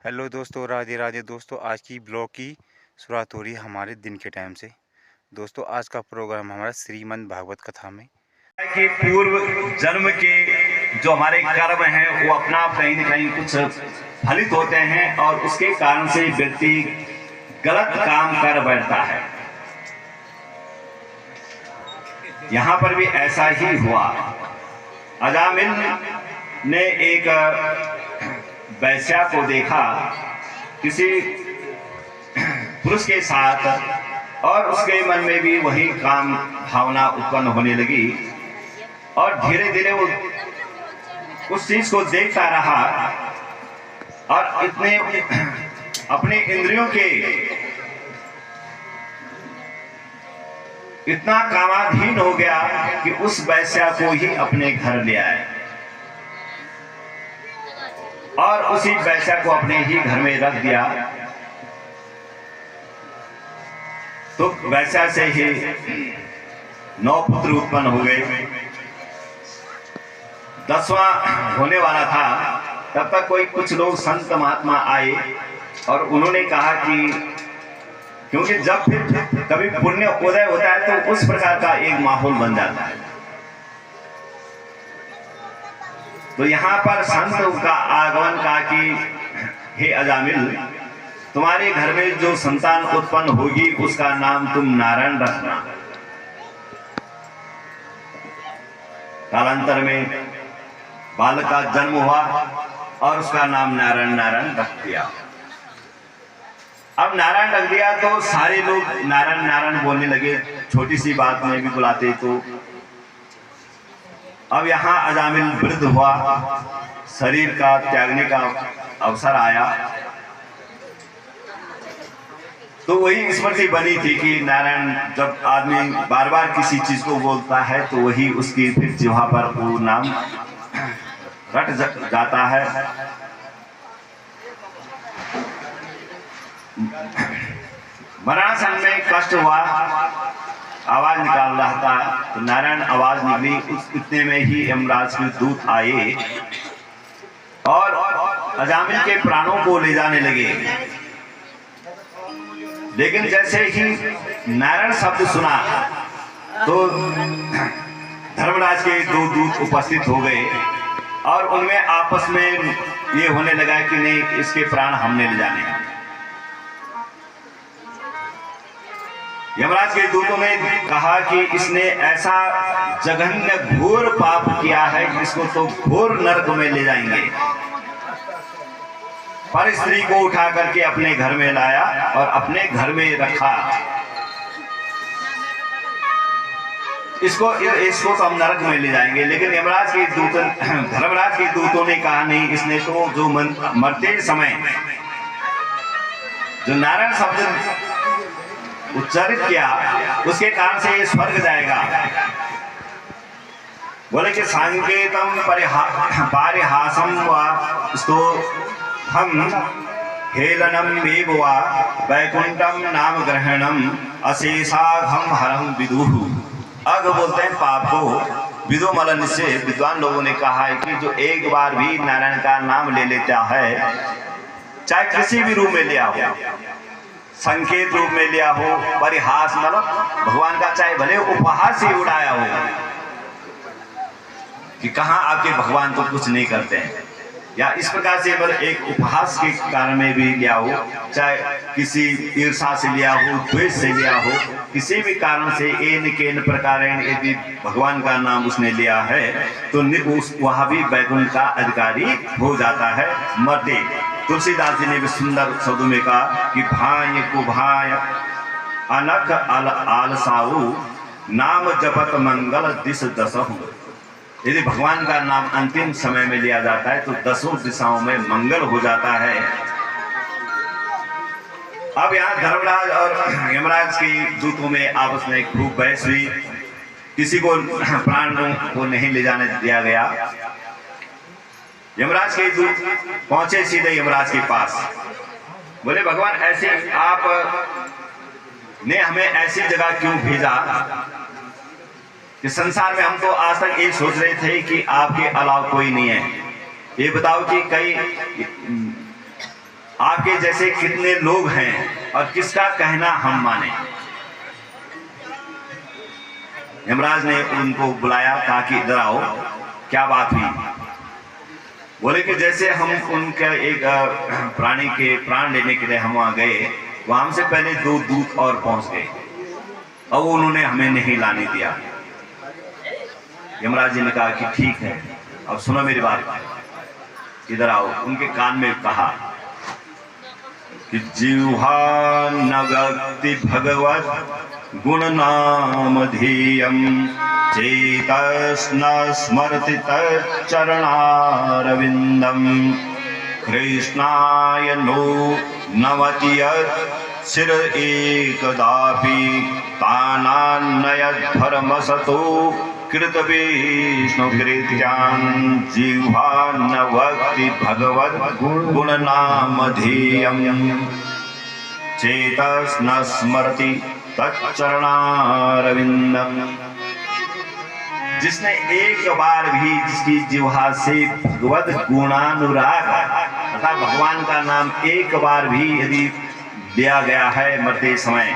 Hello दोस्तों, राधे राधे दोस्तों। आज की ब्लॉग की शुरुआत हो रही है हमारे दिन के टाइम से। दोस्तों, आज का प्रोग्राम हमारा श्रीमद् भागवत कथा में कि पूर्व जन्म के जो हमारे कर्म हैं वो अपना कहीं न कहीं कुछ फलित होते हैं और उसके कारण से व्यक्ति गलत काम कर बैठता है। यहाँ पर भी ऐसा ही हुआ। अजामिल ने एक वैश्या को देखा किसी पुरुष के साथ और उसके मन में भी वही काम भावना उत्पन्न होने लगी और धीरे धीरे वो उस चीज को देखता रहा और इतने अपने इंद्रियों के इतना कामाधीन हो गया कि उस वैश्या को ही अपने घर ले आए और उसी वैश्या को अपने ही घर में रख दिया। तो वैश्या से ही 9 पुत्र उत्पन्न हो गए। 10वां होने वाला था। तब तक कुछ लोग संत महात्मा आए और उन्होंने कहा कि क्योंकि जब फिर कभी पुण्य उदय होता है तो उस प्रकार का एक माहौल बन जाता है। तो यहाँ पर संत का आगमन का कि हे अजामिल, तुम्हारे घर में जो संतान उत्पन्न होगी उसका नाम तुम नारायण रखना। कालांतर में बालक का जन्म हुआ और उसका नाम नारायण नारायण रख दिया। अब नारायण रख दिया तो सारे लोग नारायण नारायण बोलने लगे, छोटी सी बात में भी बुलाते। तो अब यहाँ अजामिल वृद्ध हुआ, शरीर का त्यागने का अवसर आया तो वही स्मृति बनी थी कि नारायण जब आदमी बार बार किसी चीज को बोलता है तो वही उसकी फिर जिह्वा पर वो नाम रट जाता है। मरणासन में कष्ट हुआ, आवाज निकाल रहा था तो नारायण आवाज निकली। उस इतने में ही यमराज के दूत आए और अजामिल के प्राणों को ले जाने लगे। लेकिन जैसे ही नारायण शब्द सुना तो धर्मराज के 2 दूत उपस्थित हो गए और उनमें आपस में ये होने लगा कि नहीं, इसके प्राण हमने ले जाने हैं। यमराज के दूतों ने कहा कि इसने ऐसा जघन्य घोर पाप किया है कि इसको तो घोर नरक में ले जाएंगे। पर स्त्री को उठा करके अपने घर में लाया और अपने घर में रखा। इसको तो हम नरक में ले जाएंगे। लेकिन यमराज के धर्मराज के दूतों ने कहा नहीं, इसने तो जो मरते समय जो नारायण शब्द उच्चारित किया उसके कारण से ये स्वर्ग जाएगा। बोले कि सांकेतम पारिहासम व हम हेलनम वा वैकुंठम नाम ग्रहणम अशेषाघम हरम विदुहु। अग बोलते हैं पाप को। विदु मलन से विद्वान लोगों ने कहा है कि जो एक बार भी नारायण का नाम ले लेता है, चाहे किसी भी रूप में लिया हो, संकेत रूप में लिया हो, परिहास मतलब भगवान का चाहे भले उपहास ही उड़ाया हो कि कहाँ आपके भगवान तो कुछ नहीं करते हैं, या इस प्रकार से मतलब एक उपहास के कारण में भी लिया हो, चाहे किसी ईर्षा से लिया हो, द्वेष से लिया हो, किसी भी कारण से एन केन प्रकार यदि भगवान का नाम उसने लिया है तो वह भी वैकुंठ का अधिकारी हो जाता है मरते। तुलसीदास जी ने भी सुंदर शब्दों में कहा कि भाय को भाय अनक आलसाऊ नाम जपत मंगल दिश दसहु। यदि भगवान का नाम अंतिम समय में लिया जाता है तो 10 दिशाओं में मंगल हो जाता है। अब यहाँ धर्मराज और यमराज के दूतों में आपस में खूब बहस हुई। किसी को प्राण को नहीं ले जाने दिया गया। यमराज के दूत पहुंचे सीधे यमराज के पास, बोले भगवान ऐसे आप ने हमें ऐसी जगह क्यों भेजा कि संसार में हम तो आज तक ये सोच रहे थे कि आपके अलावा कोई नहीं है। ये बताओ कि कई आपके जैसे कितने लोग हैं और किसका कहना हम माने। यमराज ने उनको बुलाया, कहा कि इधर आओ, क्या बात हुई। बोले कि जैसे हम उनके एक प्राणी के प्राण लेने के लिए हम वहां गए, वहां से पहले 2 दूत और पहुंच गए और उन्होंने हमें नहीं लाने दिया। यमराज जी ने कहा कि ठीक है, अब सुनो मेरी बात, इधर आओ। उनके कान में कहा कि जिह्वा नगति भगवत गुण नाम धीयम चेतस्न स्मरति तच्चरणारविंदम कृष्णाय नो नमति शिर एकदापि तानान्नयत् धर्मसतो कृत विष्णु कृत्यां जिह्वा न वक्ति भगवत गुण नाम धीयम चेतस न स्मरति तच्चरणारविंदम। जिसने एक बार भी, जिसकी जिह्वा से भगवत गुणानुराग अर्थात भगवान का नाम एक बार भी यदि लिया गया है मरते समय,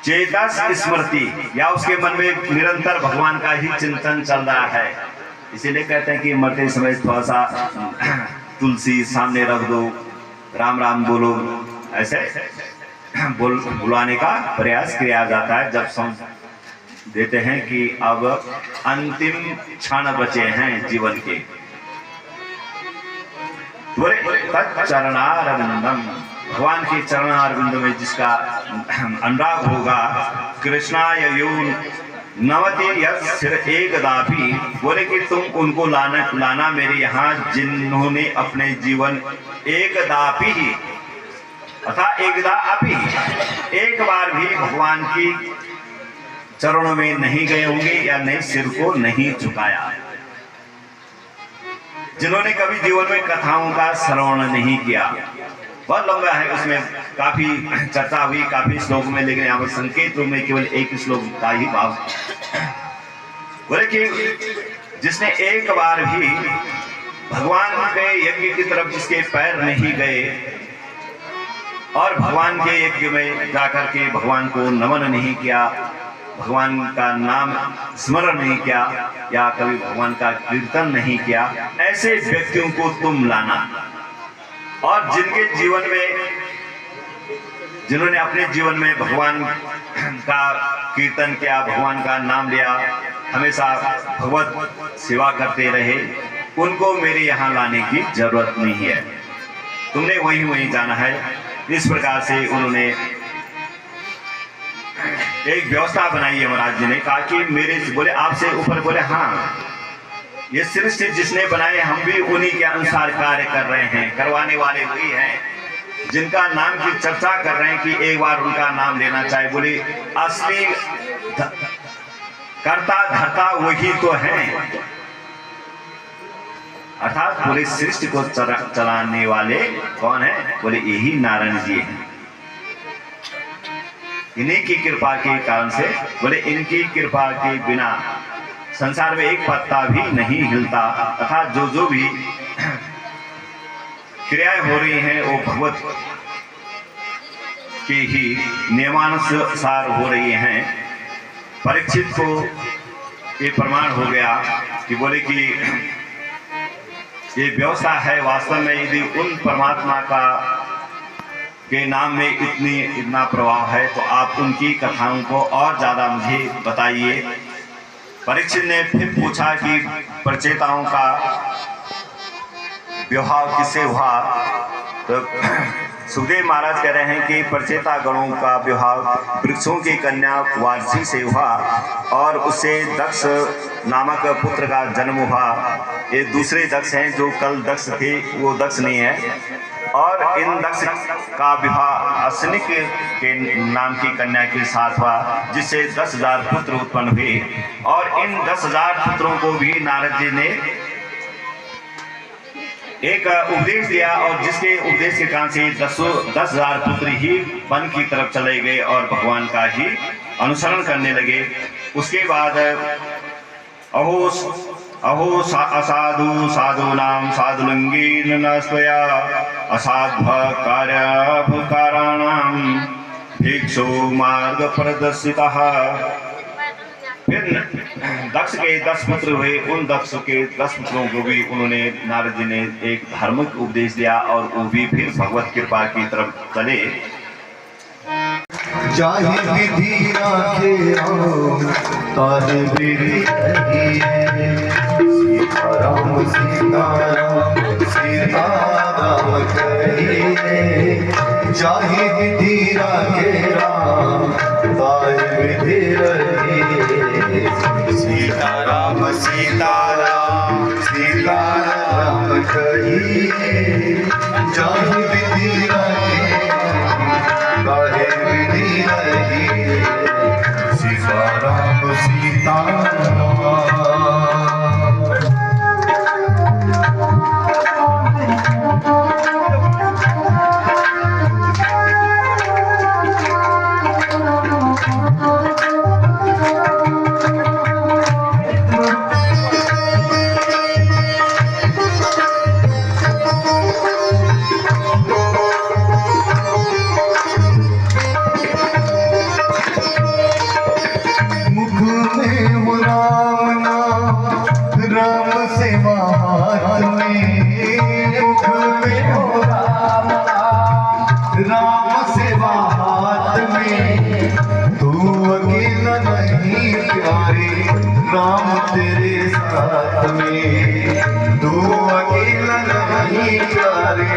चेतस स्मृति या उसके मन में निरंतर भगवान का ही चिंतन चल रहा है, इसीलिए कहते हैं कि मरते समय थोड़ा सा तुलसी सामने रख दो, राम राम बोलो, ऐसे बुलाने का प्रयास किया जाता है जब समझ देते हैं कि अब अंतिम क्षण बचे हैं जीवन के। चरणारविंदम, भगवान के चरणारविंद में जिसका अनुराग होगा, कृष्णाय यो नवति यत् एकदापि, बोले कि तुम उनको लाना मेरे यहाँ जिन्होंने अपने जीवन एकदापि ही अर्थात एकदा अपि एक बार भी भगवान की चरणों में नहीं गए होंगे या नहीं सिर को नहीं झुकाया, जिन्होंने कभी जीवन में कथाओं का श्रवण नहीं किया। बहुत लंबा है, उसमें काफी चर्चा हुई काफी श्लोक में, लेकिन यहाँ पर संकेत रूप में केवल एक श्लोक का ही भाव। बोले कि जिसने एक बार भी भगवान के यज्ञ की तरफ जिसके पैर नहीं गए और भगवान के यज्ञ में जाकर के भगवान को नमन नहीं किया, भगवान का नाम स्मरण नहीं किया या कभी भगवान का कीर्तन नहीं किया, ऐसे व्यक्तियों को तुम लाना। और जिनके जीवन में, जिन्होंने अपने जीवन में भगवान का कीर्तन किया, भगवान का नाम लिया, हमेशा भगवत सेवा करते रहे, उनको मेरे यहाँ लाने की जरूरत नहीं है, तुमने वहीं जाना है। इस प्रकार से उन्होंने एक व्यवस्था बनाई है। महाराज जी ने कहा कि मेरे, बोले आपसे ऊपर, बोले हाँ, ये सृष्टि जिसने बनाए हम भी उन्हीं के अनुसार कार्य कर रहे हैं, करवाने वाले वही हैं, जिनका नाम की चर्चा कर रहे हैं कि एक बार उनका नाम लेना चाहिए। बोले असली कर्ता धर्ता वही तो हैं, अर्थात पूरे सृष्टि को चलाने वाले कौन है? बोले यही नारायण जी हैं। इन्हीं की कृपा के कारण से, बोले इनकी कृपा के बिना संसार में एक पत्ता भी नहीं हिलता, अर्थात जो भी क्रियाएं हो रही हैं वो भगवत के ही नियमानुसार हो रही हैं। परीक्षित को ये प्रमाण हो गया कि बोले कि ये व्यवस्था है वास्तव में, यदि उन परमात्मा का के नाम में इतना प्रभाव है तो आप उनकी कथाओं को और ज़्यादा मुझे बताइए। परीक्षित ने फिर पूछा कि प्रचेताओं का विवाह किससे हुआ? तो सुखदेव महाराज कह रहे हैं कि प्रचेता गणों का विवाह वृक्षों की कन्या वारसी से हुआ और उससे दक्ष नामक पुत्र का जन्म हुआ। ये दूसरे दक्ष हैं, जो कल दक्ष थे वो दक्ष नहीं है। और इन दक्ष का विवाह अश्निक के नाम की कन्या के साथ हुआ, जिससे 10,000 पुत्र उत्पन्न हुए। और इन 10,000 पुत्रों को भी नारद जी ने एक उपदेश दिया और जिसके उपदेश के कारण से 10,000 पुत्र ही वन की तरफ चले गए और भगवान का ही अनुसरण करने लगे। उसके बाद अहो असाधु साधूनां साधुलिंगेन न स्वया असाध्वकार्यापकाराणां भिक्षु मार्ग प्रदर्शितः। फिर दक्ष के 10 पुत्र हुए। उन दक्ष के 10 पुत्रों को भी उन्होंने नारद जी ने एक धार्मिक उपदेश दिया और वो भी फिर भगवत कृपा की तरफ चले। चाहे विधि राखे ताहे विधि सीताराम सीताराम सीताराम कहिए। चाहे विधि राखे राम ताहे विधि रहिए। सीताराम सीताराम सीताराम कहिए। चाहे विधि राखे काहे विधि रहिए। सीताराम सीताराम। राम सेवा हाथ में तू अकेला नहीं प्यारे। राम तेरे साथ में तू अकेला नहीं प्यारे।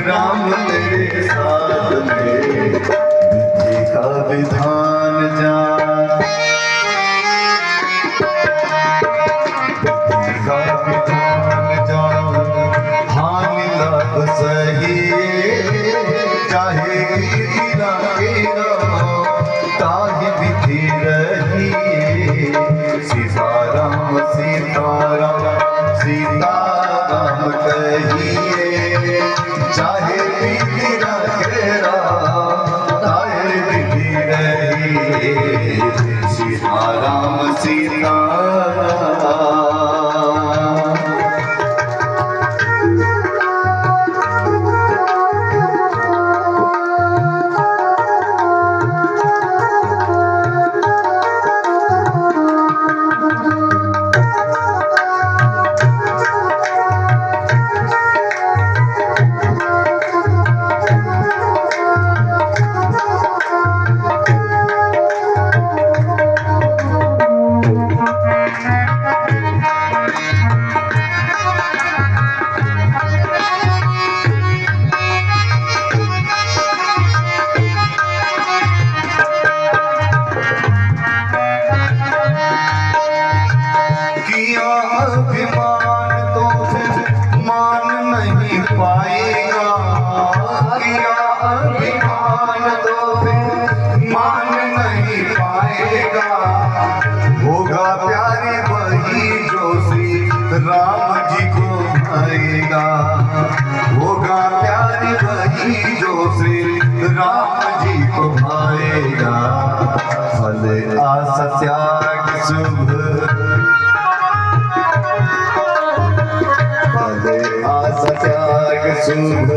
राम तेरे साथ में विधि का विधान जान। विधि का विधान जान हानि लाभ सही। चाहे विधि राखे ताहि विधि रहिए। सीताराम सीताराम सीताराम कहिए। चाहे विधि राखे ताहि विधि रहिए। सीताराम सीताराम। अभिमान तो फिर मान नहीं पाएगा। किया अभिमान तो फिर मान नहीं पाएगा। होगा प्यारे वही जो श्री राम जी को भाएगा। होगा प्यारे वही जो श्री राम जी को भाएगा। फल आशा त्याग शुभ त्याग शुभ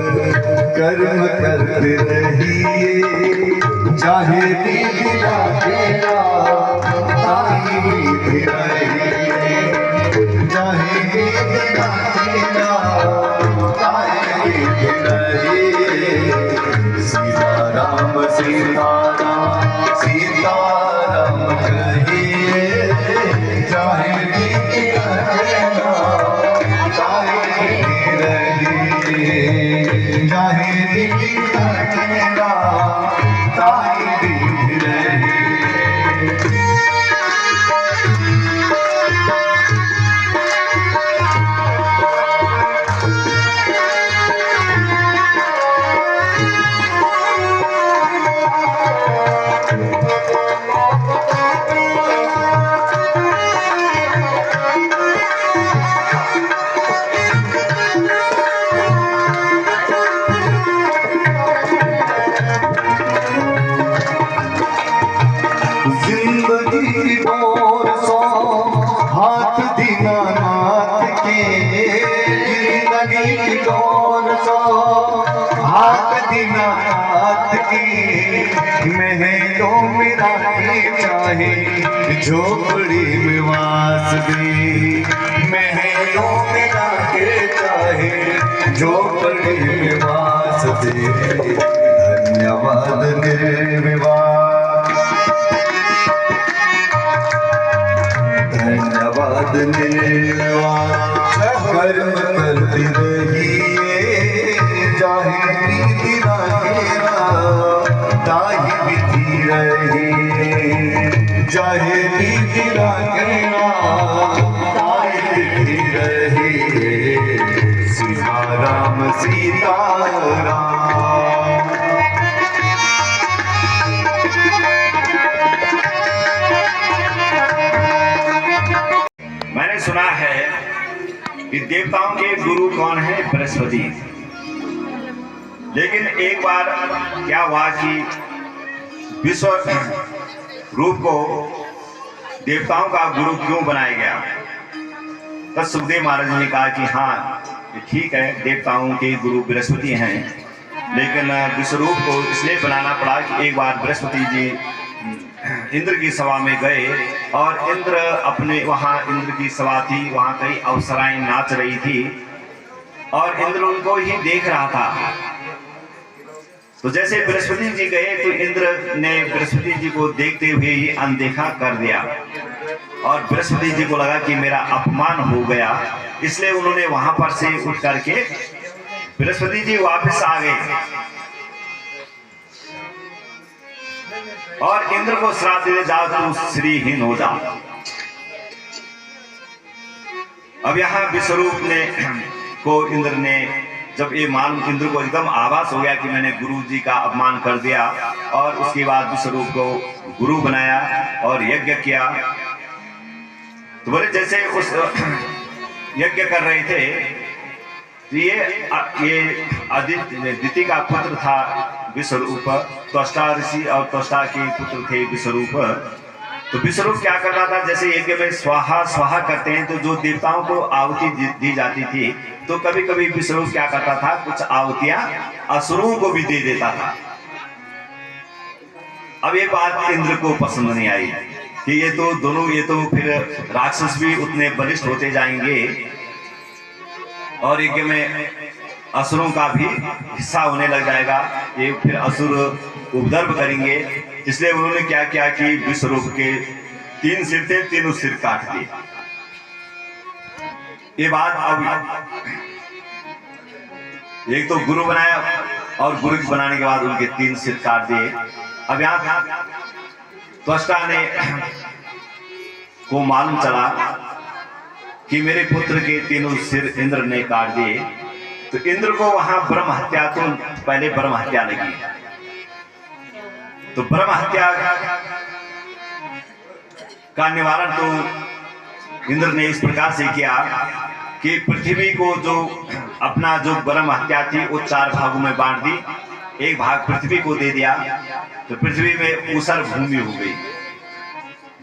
कर्म करते रहिए। चाहे विधि राखे ताहि विधि रहिए। चाहे विधि राखे ताहि विधि रहिए। सीताराम सीताराम सीताराम कहिए। चाहे विधि राखे चाहे विधि राखे ताहि विधि रहिए। के महलों में रानी चाहे झोपड़ी में वास दे, महलों में रानी चाहे झोपड़ी में वास दे। धन्यवाद निर्विवाद, धन्यवाद निर्विवाद। कर्म करती रहिए चाहे प्रीति राखेगा, ताही विधि रहिए चाहे प्रीति राखेगा, ताही विधि रहिए। सीता राम सीता राम। मैंने सुना है कि देवताओं के गुरु कौन है? बृहस्पति। लेकिन एक बार क्या हुआ कि विश्व रूप को देवताओं का गुरु क्यों बनाया गया? तब सुखदेव महाराज ने कहा कि हाँ ये ठीक है, देवताओं के गुरु बृहस्पति हैं, लेकिन विश्वरूप को इसलिए बनाना पड़ा कि एक बार बृहस्पति जी इंद्र की सभा में गए और इंद्र अपने वहां इंद्र की सभा थी, वहां कई अप्सराएं नाच रही थी और इंद्र उनको ही देख रहा था। तो जैसे बृहस्पति जी गए तो इंद्र ने बृहस्पति जी को देखते हुए ही अनदेखा कर दिया और बृहस्पति जी को लगा कि मेरा अपमान हो गया, इसलिए उन्होंने वहां पर से उठ करके बृहस्पति जी वापस आ गए और इंद्र को श्राप दे, जाओ तू श्रीहीन हो जा। अब यहाँ विश्वरूप ने को इंद्र ने जब ये मालूम, इंद्र को एकदम आभास हो गया कि मैंने गुरु जी का अपमान कर दिया, और उसके बाद विश्वरूप को गुरु बनाया और यज्ञ किया। तो बोले जैसे उस यज्ञ कर रहे थे तो ये दिति का पुत्र था विश्वरूप, त्वष्टा ऋषि और त्वष्टा के पुत्र थे विश्वरूप। तो विश्वरूप क्या कर रहा था, जैसे यज्ञ में स्वाहा स्वाहा करते हैं तो जो देवताओं को आहुति दी जाती थी, तो कभी कभी विश्वरूप क्या करता था, कुछ आहुतियां असुरों को भी दे देता था। अब ये बात इंद्र को पसंद नहीं आई कि ये तो फिर राक्षस भी उतने बलिष्ठ होते जाएंगे और यज्ञ में असुरों का भी हिस्सा होने लग जाएगा, ये फिर असुर उपद्रव करेंगे। इसलिए उन्होंने क्या किया कि विश्वरूप के 3 सिर थे, तीनों सिर काट दिए। ये बात अब एक तो गुरु बनाया और गुरु बनाने के बाद उनके 3 सिर काट दिए। अब यहाँ त्वष्टा ने को मालूम चला कि मेरे पुत्र के 3 सिर इंद्र ने काट दिए, तो इंद्र को वहां ब्रह्म हत्या, तो पहले ब्रह्म हत्या लगी। तो ब्रह्म हत्या का निवारण तो इंद्र ने इस प्रकार से किया कि पृथ्वी को जो ब्रह्म हत्या थी वो 4 भागों में बांट दी। एक भाग पृथ्वी को दे दिया तो पृथ्वी में ऊसर भूमि हो गई,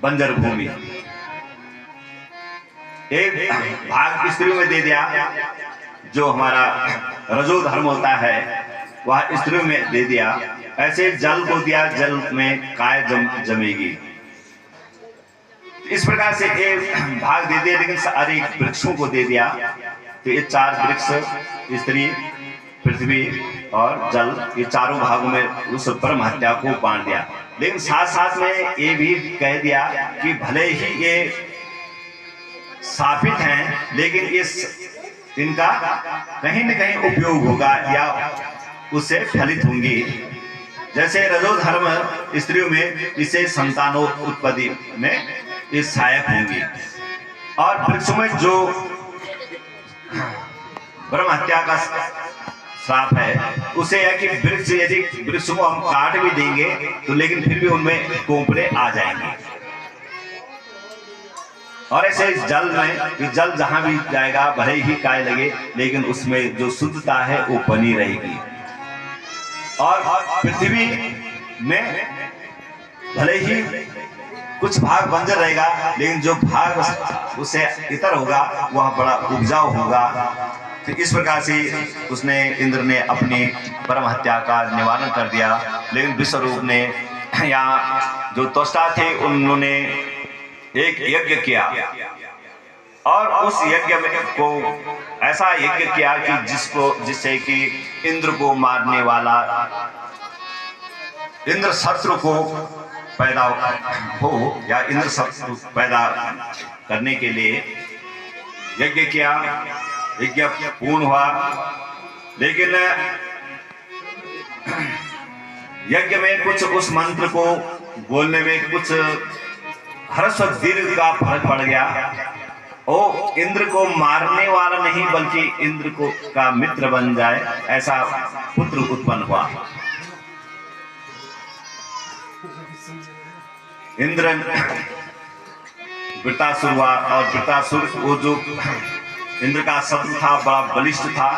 बंजर भूमि। एक भाग स्त्रियों में दे दिया, जो हमारा रजो धर्म होता है वह स्त्रियों में दे दिया। ऐसे जल को दिया, जल में काय जमेगी। इस प्रकार से एक भाग दे दिया, लेकिन सारे वृक्षों को दे दिया। तो ये 4 वृक्ष, स्त्री, पृथ्वी और जल, ये चारों भागों में उस ब्रह्म हत्या को बांट दिया। लेकिन साथ साथ में ये भी कह दिया कि भले ही ये शापित हैं, लेकिन इनका कहीं न कहीं उपयोग होगा या उससे फलित होंगी। जैसे रजो धर्म स्त्रियों में, इसे संतानों उत्पत्ति में ये सहायक होंगी। और वृक्षों में जो ब्रह्म हत्या का श्राप है, उसे है कि वृक्ष, यदि वृक्ष को हम काट भी देंगे तो लेकिन फिर भी उनमें कोंपड़े आ जाएंगे। और ऐसे जल में, जल जहां भी जाएगा भले ही काय लगे, लेकिन उसमें जो शुद्धता है वो बनी रहेगी। और पृथ्वी में भले ही कुछ भाग बंजर रहेगा, लेकिन जो भाग उससे इतर होगा वह बड़ा उपजाऊ होगा। तो इस प्रकार से उसने इंद्र ने अपनी परम हत्या का निवारण कर दिया। लेकिन विश्वरूप ने यहाँ जो त्वष्टा थे उन्होंने एक यज्ञ किया और उस यज्ञ को ऐसा यज्ञ किया कि जिससे कि इंद्र को मारने वाला इंद्र शत्रु को पैदा हो या इंद्र शत्रु पैदा करने के लिए यज्ञ किया। यज्ञ पूर्ण हुआ, लेकिन यज्ञ में कुछ उस मंत्र को बोलने में कुछ ह्रस्व दीर्घ का फर्क पड़ गया। ओ इंद्र को मारने वाला नहीं बल्कि इंद्र को का मित्र बन जाए, ऐसा पुत्र उत्पन्न हुआ। इंद्र वृतासुर हुआ और वृतासुर वो जो इंद्र का शत्रु था, बड़ा बलिष्ठ था,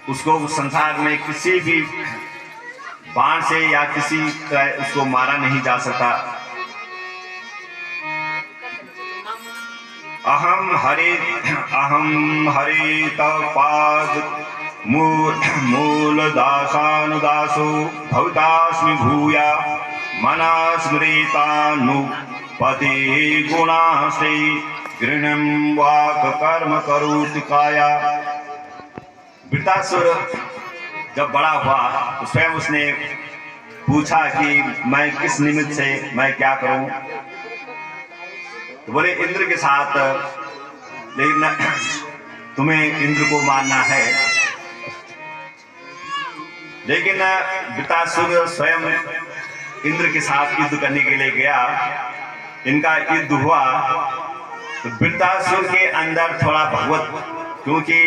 उसको संसार में किसी भी बाण से या किसी तरह उसको मारा नहीं जा सकता। अहम हरि तव पाद मूल दासानुदासो भवितास्मि भूया मना स्मृतानुपते गुणास्ते गृहं वाक कर्म करोति काया। वृतासुर जब बड़ा हुआ तो स्वयं उसने पूछा कि मैं किस निमित्त से मैं क्या करूं। तो बोले इंद्र के साथ, लेकिन तुम्हें इंद्र को मारना है। लेकिन वृतासुर स्वयं इंद्र के साथ युद्ध करने के लिए गया। इनका युद्ध हुआ तो वृतासुर के अंदर थोड़ा भगवत, क्योंकि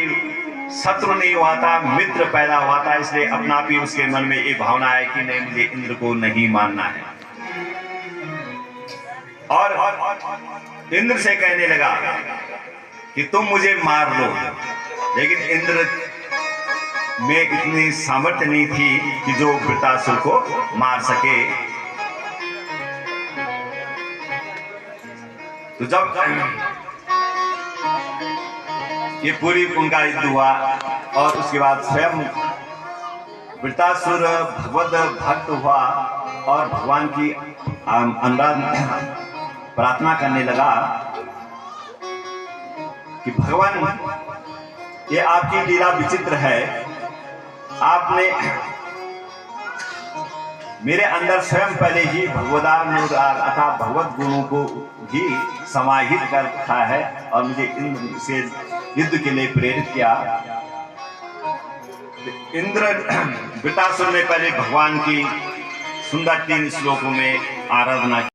शत्रु नहीं हुआ था, मित्र पैदा हुआ था, इसलिए अपना भी उसके मन में ये भावना है कि नहीं, मुझे इंद्र को नहीं मानना है। और इंद्र से कहने लगा कि तुम मुझे मार लो, लेकिन इंद्र में इतनी सामर्थ्य नहीं थी कि जो वृतासुर को मार सके। तो जब ये पूरी उनका युद्ध हुआ और उसके बाद स्वयं वृतासुर भगवत भक्त हुआ और भगवान की अनुराग प्रार्थना करने लगा कि भगवान, ये आपकी लीला विचित्र है। आपने मेरे अंदर स्वयं पहले ही भगवदानुराग अर्थात भगवत गुणों को ही समाहित कर रखा है और मुझे इंद्र से युद्ध के लिए प्रेरित किया। इंद्र वृतासुर ने पहले भगवान की सुंदर 3 श्लोकों में आराधना की।